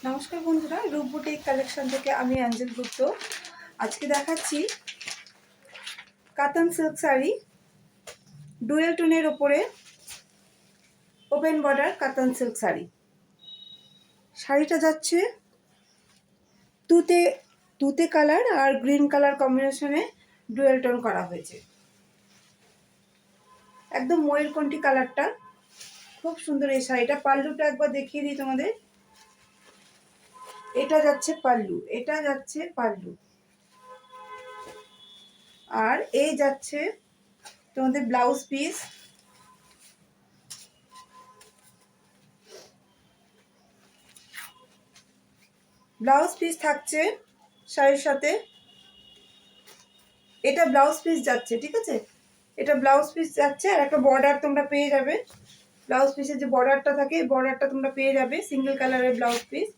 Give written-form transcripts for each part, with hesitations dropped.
নমস্কার বন্ধুরা, রূপ বুটিক কালেকশন থেকে আমি অঞ্জল গুপ্ত। আজকে দেখাচ্ছি কাতান সিল্ক শাড়ি, ডুয়েল টোনের ওপরে ওপেন বর্ডার কাতান সিল্ক শাড়ি। শাড়িটা যাচ্ছে তুতে কালার আর গ্রিন কালার কম্বিনেশনে ডুয়েল টোন করা হয়েছে। একদম ময়ূরকণ্ঠী কালারটা, খুব সুন্দর এই শাড়িটা। পাল্লুটা একবার দেখিয়ে দিই তোমাদের। এটা যাচ্ছে পাল্লু, এটা যাচ্ছে পাল্লু, আর এই যাচ্ছে তোমাদের ব্লাউজ পিস। ব্লাউজ পিস থাকছে শাড়ির সাথে, এটা ব্লাউজ পিস যাচ্ছে, ঠিক আছে? এটা ব্লাউজ পিস যাচ্ছে, আর একটা বর্ডার তোমরা পেয়ে যাবে। ব্লাউজ পিসের যে বর্ডারটা থাকে, বর্ডারটা তোমরা পেয়ে যাবে। সিঙ্গেল কালারের ব্লাউজ পিস,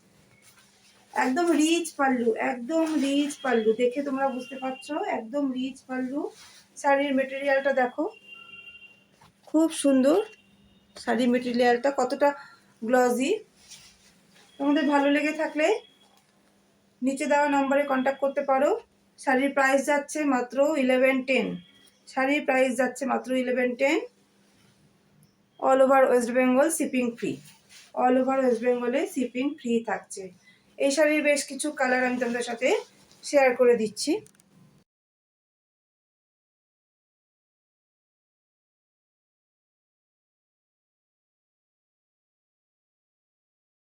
একদম রিচ পাল্লু, একদম রিচ পাল্লু। দেখে তোমরা বুঝতে পারছো, একদম রিচ পাল্লু। শাড়ির মেটেরিয়ালটা দেখো, খুব সুন্দর। শাড়ির মেটেরিয়ালটা কতটা গ্লজি। তোমাদের ভালো লেগে থাকলে নিচে দেওয়া নম্বরে কন্ট্যাক্ট করতে পারো। শাড়ির প্রাইস যাচ্ছে মাত্র 1110। শাড়ির প্রাইস যাচ্ছে মাত্র 1110। All over West Bengal shipping free. All over West বেঙ্গলে শিপিং ফ্রি থাকছে। এই শাড়ির বেশ কিছু কালার আমি তোমাদের সাথে শেয়ার করে দিচ্ছি।